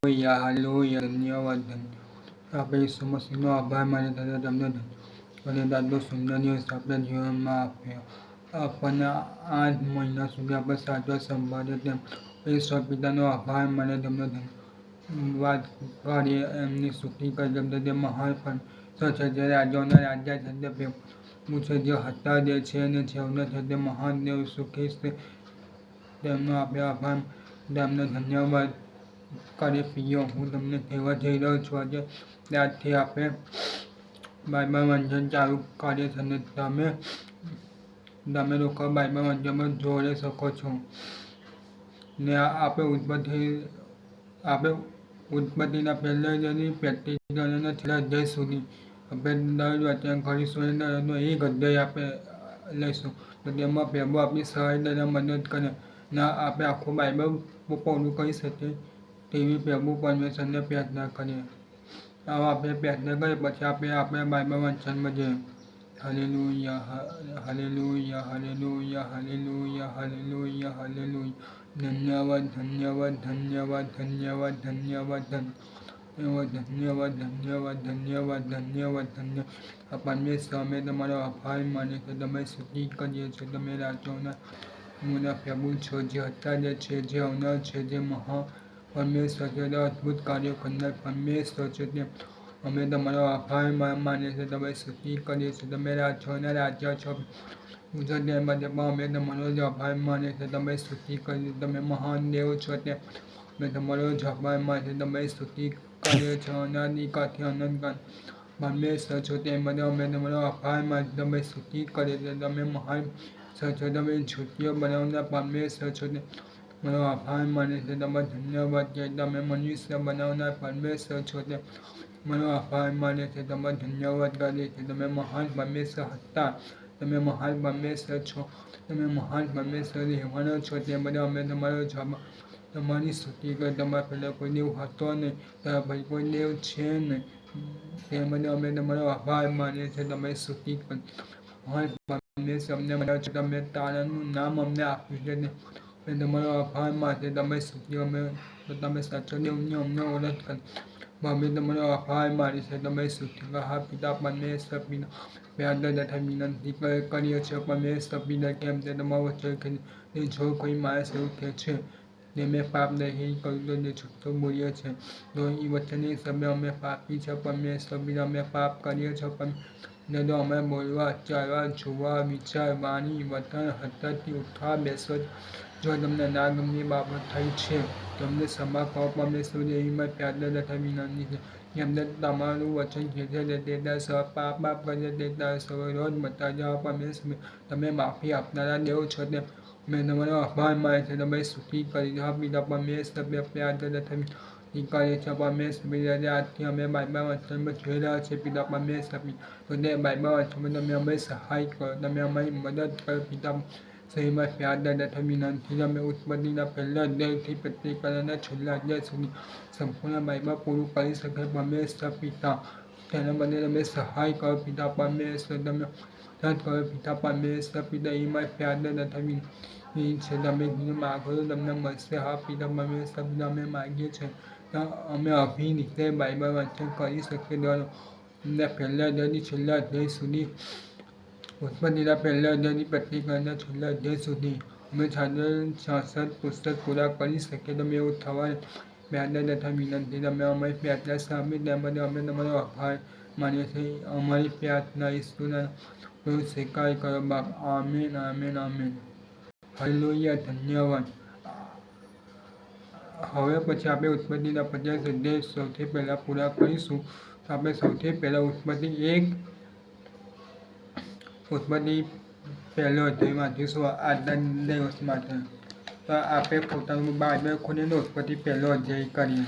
Hallelujah, ધન્યવાદ આપણે ઈસુ મસીહનો આભાર માની દાદા તમને અને દાદો સુંદર દિવસ આપણા જીવનમાં આપ્યો. આપણને 8 મહિના સુધી આપણે સાચવા સંભાળ્યો તેમ ઈશ્વર પિતાનો આભાર માને તમને વાત કરીએ એમની સ્તુતિ કરી તમને તે મહાન પણ છે જે રાજાઓના રાજા છે તે પ્રભુ છે જે હતા જે છે અને જેવને છે તે મહાન દેવ સુખી છે તેમનો આપણે આભાર તેમને ધન્યવાદ કરી પ્રિય હું તમને કહેવા જઈ રહ્યો છું આજે ત્યારથી આપણે બાઇબલ વાંચન ચાલુ કરીએ છીએ અને તમે લોકો બાઇબલ વાંચનમાં જોડી શકો છો ને આપણે ઉત્પત્તિના પહેલા અધ્યાયની પ્રેક્ટિકલ અને છેલ્લા અધ્યાય સુધી આપણે દરરોજ વાંચન કરીશું અને દરરોજનો એક અધ્યાય આપણે લઈશું તો તેમાં પ્રભુ આપણી સહાયતા અને મદદ કરે ને આપણે આખું બાઇબલ પૂરું કરી શકીએ તેવી પ્રભુ પરમેશ્વરને પ્રાર્થના કરીએ. આવા આપણે પ્રાર્થના કરીએ પછી આપણે બાઇબલ વાંચનમાં જઈએ. Hallelujah, hallelujah, hallelujah, hallelujah, hallelujah, hallelujah. ધન્યવાદ, ધન્યવાદ, ધન્યવાદ, ધન્યવાદ, ધન્યવાદ, ધન્યવાદ, ધન્યવાદ, ધન્યવાદ, ધન્યવાદ, ધન્યવાદ, ધન્યવાદ. પરમેશ્વર અમે તમારો આભાર માનીએ છીએ, તમે સ્તુતિ કરીએ છીએ, તમે રાજાઓના પ્રભુ છો, જે હતા જે છે, જે આવનાર છે, જે મહા પરમેશ્વર છે, તે અદ્ભુત કાર્યો કરનાર પરમેશ્વર છે તે અમે તમારો આભાર માનીએ છીએ, તમે સ્તુતિ કરીએ છીએ, તમે રાજાઓના રાજા છો તે માટે પણ અમે તમારો જ આભાર માનીએ છીએ, તમે સ્તુતિ કરીએ, તમે મહાન દેવ છો તે અમે તમારો જ આભાર માનીએ છીએ, તમે સ્તુતિ કરીએ છીએ, અનાદિકાળથી અનંતકાળ પરમેશ્વર છો તે માટે અમે તમારો આભાર માનીએ છીએ, તમે સ્તુતિ કરીએ છીએ, તમે મહાન છો, તમે જ્યોતિઓ બનાવનાર પરમેશ્વર છો તે મારો આભાર માનીએ છીએ, તમે ધન્યવાદ કે તમે મનુષ્ય બનાવનાર પરમેશ્વર છો તે મારો આભાર માનીએ છીએ, તમે ધન્યવાદ કરીએ છીએ, તમે મહાન પરમેશ્વર હતા, તમે મહાન પરમેશ્વર છો, તમે મહાન પરમેશ્વર રહેવાના છો તે બધા અમે તમારો તમારી સ્તુતિ કરી તમારા પહેલાં કોઈ દેવ હતો નહીં, તમારા પછી કોઈ દેવ છે નહીં તે બધા અમે તમારો આભાર માનીએ છીએ, તમે સ્તુતિ કરી મહાન પરમેશ્વર અમને બનાવ્યો છે, તમે તારાનું નામ અમને આપ્યું છે તે તમારો આભાર માનીએ તમે સ્તુતિ તમે સાચો દેવની અમને ઓળખ કરી અમે તમારો આભાર માનીએ છીએ, તમે સ્તુતિ હા પિતા પરમેશ્વર પિતા પ્યાદા તથા વિનંતી કરીએ છીએ પરમેશ્વર પિતા કેમ તે તમારો વચન કે જો કોઈ માણસ એવું કહે છે તે મેં પાપ નહીં કર્યું તો જે છૂટું બોલીએ છીએ તો એ વચનની સમય અમે પાપી છે પરમેશ્વર પિતા અમે પાપ કરીએ છીએ પણ તો અમે બોલવા ચાલવા જોવા વિચાર વાણી વતન હતરથી ઉઠવા બેસવા જો તમને ના ગમતી બાબત થઈ છે તમને ક્ષમા કરો પરમેશ્વર એવી પ્યાદા તથા વિનંતી છે કે અમને તમારું વચન કહે છે તે ત્યાં પાપ કરીએ તે ત્યાં રોજ બતા જવા પરમેશ્વર તમે માફી આપનારા દેવ છો તે મેં તમારો આભાર માને છે તમે સ્તુતિ કરી હા પિતા પરમેશ્વર પ્યાદા તથા કરીએ છીએ પરમેશ્વર આજથી અમે બાઇબલ વાંચનમાં જોઈ રહ્યા છીએ પિતા પરમેશ્વર તો તે બાઇબલ વાંચનમાં તમે અમે સહાય કરો તમે અમારી મદદ કરો પિતા સહીમાં પ્યાદા તથા વિનંતી અમે ઉત્પત્તિના પહેલા અધ્યાયથી પ્રત્યેક છેલ્લા અધ્યાય સુધી સંપૂર્ણ બાઇબલ પૂરું કરી શકે પરમેશ્વર પિતા તેના બદલે તમે સહાય કરો પિતા પરમેશ્વર તમે મદદ કરો પિતા પરમેશ્વર પિતા એમાં પ્યાદા તથા વિનંતી છે તમે માગો તો તમને મળશે હા પિતા પરમેશ્વર પિતા અમે માગીએ છીએ અમે આવી રીતે બાઇબલ વાંચન કરી શકીએ દ્વારા પહેલા અધ્યાયથી છેલ્લા અધ્યાય સુધી ઉત્પત્તિના પહેલા અધ્યાયથી પ્રત્યેક છેલ્લા અધ્યાય સુધી અમે 66 પુસ્તક પૂરા કરી શકીએ તમે એવું થવા પ્યાદા તથા વિનંતી તમે અમારી પ્રાર્થના સાંભળી ત્યાં બધે અમે તમારો આભાર માનીએ છીએ અમારી પ્રાર્થના ઈશ્વરના સ્વીકાર કરો બાપ આમેન આમેન આમેન હાલેલુયા ધન્યવાદ. હવે પછી આપણે ઉત્પત્તિના 50 અધ્યાય સૌથી પહેલાં પૂરા કરીશું તો આપણે સૌથી પહેલાં ઉત્પત્તિ પહેલો અધ્યાય વાંચીશું આજના દિવસ માટે તો આપણે પોતાનું બાઇબલ ખોલીને ઉત્પત્તિ પહેલો અધ્યાય કરીએ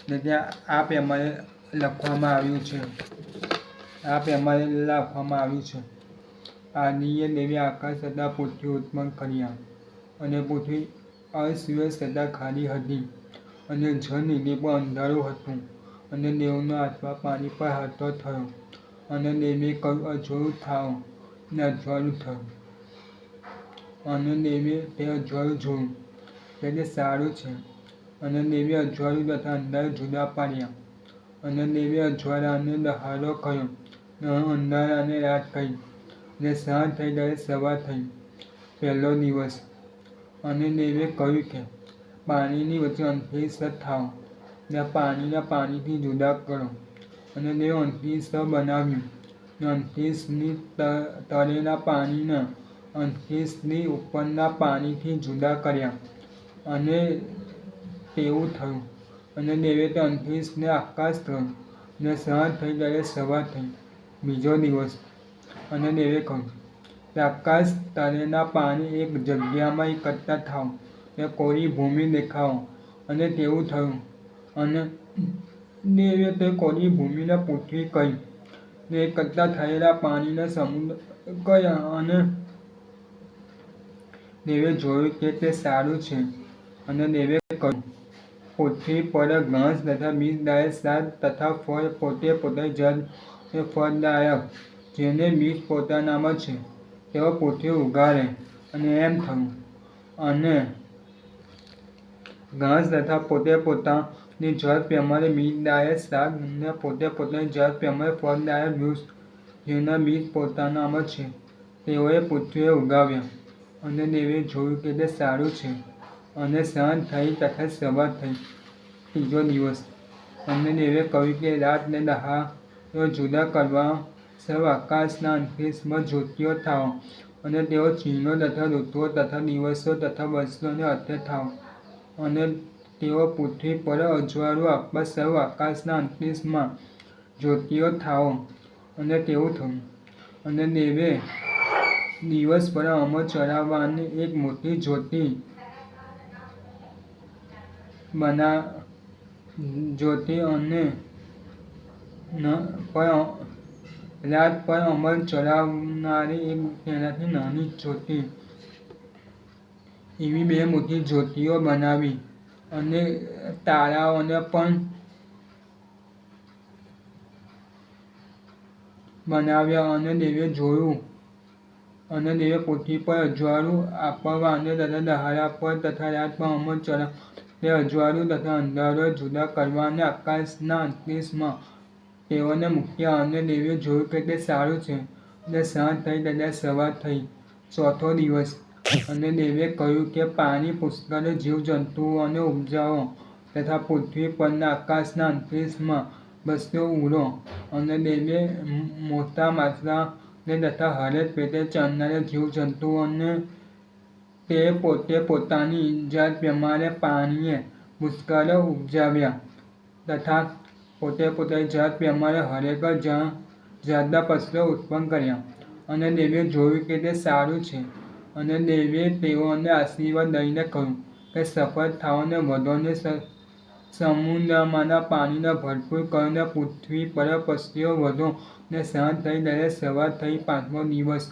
ને ત્યાં આ પ્રમાણે લખવામાં આવ્યું છે આદિએ દેવી આકાશ તથા પૃથ્વી ઉત્પન્ન કર્યા અને પૃથ્વી અસ્તવ્યસ્ત તથા ખાલી હતી અને જળનિધિ પર અંધારું હતું અને દેવનો આત્મા પાણી પર હાથો થયો અને દેવીએ કહ્યું અજવાળું થાઓ ને અજવાળું થયું અને દેવીએ તે અજવાળું જોયું તે સારું છે અને દેવે અજવાળું તથા અંધારું જુદા પાડ્યા. અને દેવે અજવાળાને દહાડો કહ્યો, અંધારાને રાત કહી. અને સાંજ થઈ ત્યારે સવાર થઈ, પહેલો દિવસ. અને દેવે કહ્યું કે પાણીની વચ્ચે અંતરિક્ષ થાઓ, અને પાણીના પાણીથી જુદા કરો. અને દેવે અંતરિક્ષ બનાવ્યું, અને અંતરિક્ષની તળેના પાણીને અંતરિક્ષની ઉપરના પાણીથી જુદા કર્યા. અને તેવું થયું. અને દેવે તે અંતરિક્ષને આકાશ કહ્યું. અને સાંજ થઈ ત્યારે સવાર થઈ, બીજો દિવસ. અને દેવે કહ્યું કે આકાશ તળેના પાણી એક જગ્યામાં એકઠા થાઓ, અને કોરી ભૂમિ દેખાઓ. અને તેવું થયું. અને દેવે તે કોરી ભૂમિને પૃથ્વી કહી. ને એકઠા થયેલા પાણીને સમુદ્ર કહ્યા. અને દેવે જોયું કે તે સારું છે. અને દેવે કહ્યું, પૃથ્વી પર ઘાસ તથા બીજદાયક શાક તથા ફળ પોતે પોતાની જાતે ફળદાયક, જેને બીજ પોતાનામાં છે, તેઓ પૃથ્વી ઉગાડે. અને એમ થયું. અને ઘાસ તથા પોતે પોતાની જાત પ્રમાણે બીજદાયક શાક, અને પોતે પોતાની જાત પ્રમાણે ફળદાયક વૃક્ષ, જેના બીજ પોતાનામાં છે, તેઓએ પૃથ્વીએ ઉગાવ્યા. અને દેવે જોયું કે તે સારું છે. અને સાંજ થઈ તથા સવાર થઈ, ત્રીજો દિવસ. અને દેવે કહ્યું કે રાત ને દહાડો જુદા કરવા સર્વ આકાશના અંતરિક્ષમાં જ્યોતિઓ થાઓ. અને તેઓ ચિહ્નો તથા ઋતુઓ તથા દિવસો તથા વર્ષોને અર્થે થાઓ. અને તેઓ પૃથ્વી પર અજવાળું આપવા સર્વ આકાશના અંતરિક્ષમાં જ્યોતિઓ થાઓ. અને તેવું થયું. અને દેવે દિવસ પર અમર ચલાવવાની એક મોટી જ્યોતિ અને રાત પર અમર ચલાવનારી એક તેનાથી નાની જ્યોતિ, એવી બે મોટી જ્યોતિઓ બનાવી. અને તારાઓને પણ બનાવ્યા. અને દેવે જોયું. અને દેવે પૃથ્વી પર અજવાળું આપવા તથા દહાડા પર તથા રાત પર અમર ચલાવવા તે અજવાળું તથા અંધારું જુદા કરવા અને આકાશના અંતરિક્ષમાં તેઓને મૂક્યા. અને દેવે જોયું કે તે સારું છે. અને સાંજ થઈ ત્યારે સવાર થઈ, ચોથો દિવસ. અને દેવે કહ્યું કે પાણી પુષ્કળ જીવજંતુઓને ઉપજાવો, તથા પૃથ્વી પરના આકાશના અંતરિક્ષમાં વસ્તીઓ ઉરો. અને દેવે મોટા માછલાને તથા હરેક પેટે ચાલનારા જીવજંતુઓને તે પોતે પોતાની જાત પ્રમાણે પાણીએ પુષ્કળ ઉપજાવ્યા. તથા પોતે પોતાની જાત પ્રમાણે હરેક જાતના પશુઓ ઉત્પન્ન કર્યા. અને દેવે જોયું કે તે સારું છે. અને દેવે તેઓને આશીર્વાદ દઈને કહ્યું કે સફળ થાઓ અને વધો, અને સમુદ્રમાંના પાણીને ભરપૂર કરો, અને પૃથ્વી પર પક્ષીઓ વધો. અને સાંજ થઈ ત્યારે સવાર થઈ, પાંચમો દિવસ.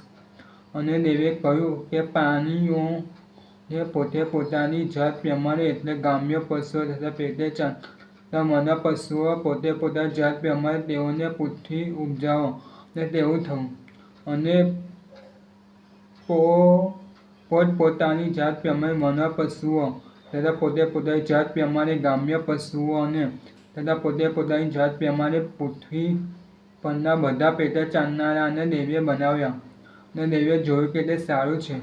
અને દેવે કહ્યું કે પ્રાણીઓએ પોતે પોતાની જાત પ્રમાણે, એટલે ગ્રામ્ય પશુઓ તથા પેટે ચાલનારા વન્ય પશુઓ પોતે પોતાની જાત પ્રમાણે તેઓને પૃથ્વી ઉપજાવો. અને તેવું થયું. અને પોતપોતાની જાત પ્રમાણે વન્ય પશુઓ તથા પોતે પોતાની જાત પ્રમાણે ગ્રામ્ય પશુઓને તથા પોતે પોતાની જાત પ્રમાણે પૃથ્વી પરના બધા પેટે ચાલનારાને દેવે બનાવ્યા. અને દેવે જોયું કે તે સારું છે.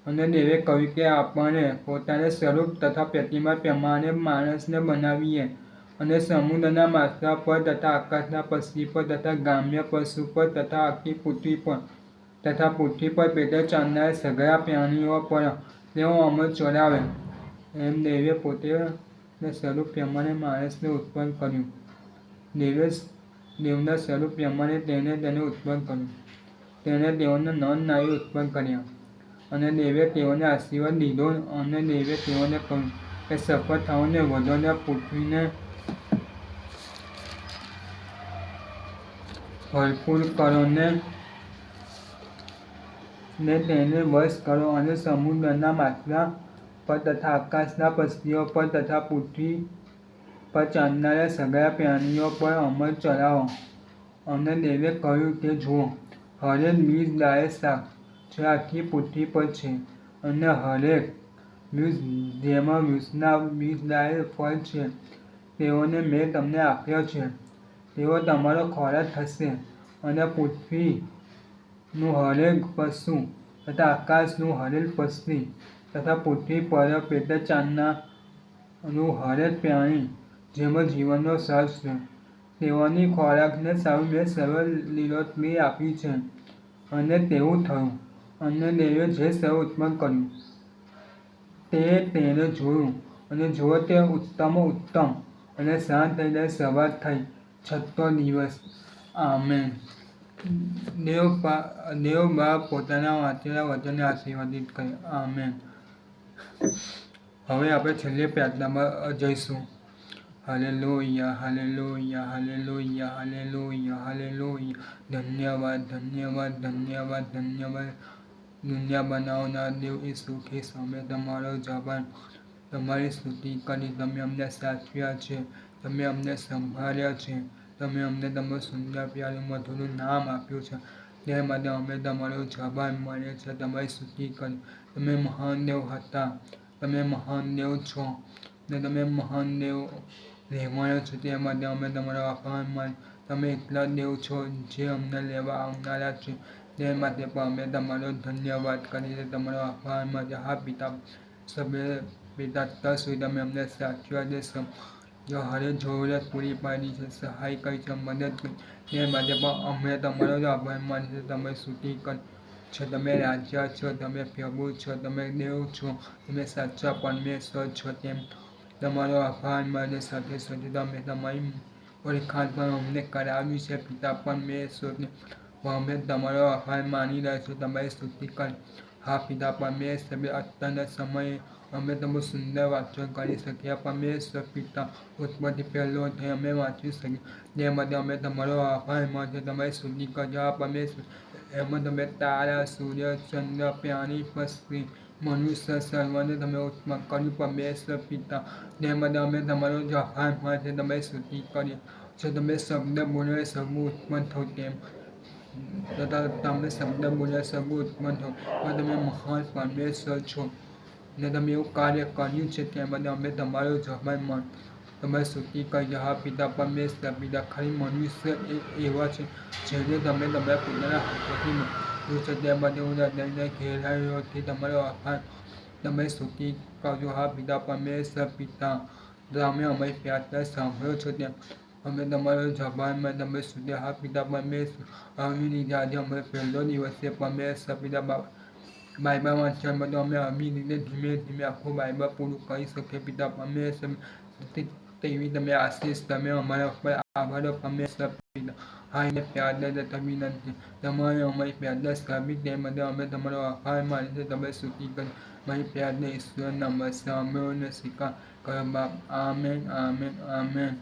અને દેવે કહ્યું કે આપણે પોતાના સ્વરૂપ તથા પ્રતિમા પ્રમાણે માણસને બનાવીએ, અને સમુદ્રના માછલા પર તથા આકાશના પક્ષી પર તથા ગ્રામ્ય પશુ પર તથા આખી પૃથ્વી પર તથા પૃથ્વી પર પેટે ચાલનારા સઘળા પ્રાણીઓ પર તેઓ અમર ચલાવે. એમ દેવે પોતાના સ્વરૂપ પ્રમાણે માણસને ઉત્પન્ન કર્યું. દેવના સ્વરૂપ પ્રમાણે તેને ઉત્પન્ન કર્યું. તેણે તેઓને નર નારી ઉત્પન્ન કર્યા. અને દેવે તેઓને આશીર્વાદ દીધો. અને દેવે તેઓને કહ્યું કે સફળ થાઓ અને વધો, અને પૃથ્વીને ભરપૂર કરો, ને તેને વશ કરો. અને સમુદ્રના માછલા પર તથા આકાશના પક્ષીઓ પર તથા પૃથ્વી પર ચાલનારા સઘળા પ્રાણીઓ પર અમર ચલાવો. અને દેવે કહ્યું કે જુઓ, હરેક બીજદાયક શાક જે આખી પૃથ્વી પર છે, અને હરેક જેમાં વિષદાયક ફળ છે તેઓને મેં તમને આપ્યો છે. તેઓ તમારો ખોરાક થશે અને પૃથ્વીનું હરેક પશુ તથા આકાશનું હરેક પક્ષી તથા પૃથ્વી પર પેટે ચાલનારું હરેક પ્રાણી જેમાં જીવનનો શ્વાસ છે તેઓની ખોરાકને મેં સર્વ લીલોતરી આપી છે. અને તેવું થયું. અને દેવે જે સર્વ ઉત્પન્ન કર્યું તેણે જોયું અને જુઓ તે ઉત્તમ અને સાંજ થઈને સવાર થઈ છઠ્ઠો દિવસ. આમેન. દેવ બાપ પોતાના વાંચેલા વચનને આશીર્વાદિત કરે. આમેન. હવે આપણે છેલ્લી પ્રાર્થનામાં જઈશું. Hallelujah, hallelujah, hallelujah, hallelujah, hallelujah. ધન્યવાદ, ધન્યવાદ, ધન્યવાદ, ધન્યવાદ. દુનિયા બનાવનાર દેવ ઈસુ ખ્રિસ્ત, અમે તમારો આભાર, તમારી સ્તુતિ કરી. તમે અમને સાચવ્યા છે, તમે અમને સંભાળ્યા છે, તમે અમને તમારું સુંદર પ્યારું મધુર નામ આપ્યું છે. તે માટે અમે તમારો આભાર માનીએ છીએ, તમારી સ્તુતિ કરી. તમે મહાન દેવ હતા, તમે મહાન દેવ છો ને તમે મહાન દેવ રહેવાના છો. તે માટે અમે તમારો આભાર માનીએ. તમે એકલા દેવ છો જે અમને લેવા આવનારા છે. તે માટે પણ અમે તમારો ધન્યવાદ કરીએ, તમારો આભાર માનીએ. હા પિતા, પિતા અત્યાર સુધી તમે અમને સાચવ્યા છે, જો હરેક જરૂરિયાત પૂરી પાડી છે, સહાય કરી છે, મદદ કરી. તે માટે પણ અમે તમારો આભાર માનીએ, તમારી સ્તુતિ કરી છે. તમે રાજા છો, તમે પ્રભુ છો, તમે દેવ છો, તમે સાચા પરમેશ્વર છો. તેમ તમારો આભાર માનીએ. સાથે સાથે તમે તમારી ઓળખાણ પણ અમને કરાવી છે પિતા પરમેશ્વરને. અમે તમારો આભાર માની રહ્યા છીએ, તમારી સ્તુતિ કરી. હા પિતા પરમેશ્વર, અત્યારના સમયે અમે તમારું સુંદર વાંચન કરી શકીએ. પરમેશ્વર પિતા, ઉત્પત્તિ પહેલો અધ્યાય અમે વાંચી શકીએ. તે માટે અમે તમારો આભાર માનીએ, તમારી સ્તુતિ કરી. હા પરમેશ્વર, એમાં તમે તારા, સૂર્ય, ચંદ્ર, પ્રાણી, પક્ષી, મનુષ્ય સર્વને તમે ઉત્પન્ન કર્યું. પરમેશ્વર પિતા, તે માટે અમે તમારો આભાર માનીએ, તમારી સ્તુતિ કરીએ. જો તમે શબ્દ બોલ્યો સગું ઉત્પન્ન થયું તેમ તથા તમે શબ્દ બોલ્યા સગું ઉત્પન્ન થયું. પણ તમે મહાન પરમેશ્વર છો ને તમે એવું કાર્ય કર્યું છે. તે માટે અમે તમારો આભાર માનીએ, તમારી સ્તુતિ કરીએ. હા પિતા પરમેશ્વર પિતા, ખાલી મનુષ્ય એવા છે જેને તમે તમારા પોતાના હાથોથી બનાવ્યું છે. તે માટે હું હૃદયના ગહેરાઈઓથી તમારો આભાર, તમારી સ્તુતિ કરજો. હા પિતા પરમેશ્વર પિતા, તમે અમારી પ્રાર્થના સાંભળો છો. તેમ અમે તમારો આભાર માનીએ, તમારી સ્તુતિ. હા પિતા પરમેશ્વર, આવી રીતે આજે અમારો પહેલો દિવસ છે. પરમેશ્વર પિતા, બાઇબલ વાંચવા માટે અમે આવી રીતે ધીમે ધીમે આખું બાઇબલ પૂરું કરી શકીએ. પિતા પરમેશ્વર, તેવી તમે આશીષ તમે અમારા ઉપર આભારો. પરમેશ્વર પિતા, હા એને પ્રાર્થના તથા વિનંતી તમારે અમારી પ્રાર્થના સાંભળી. તે માટે અમે તમારો આભાર માનીએ, તમારી સ્તુતિ કરી. મારી પ્રાર્થના ઈશ્વરના નામમાં સાંભળો અને સ્વીકાર કરો બાપ. Amen, amen, amen.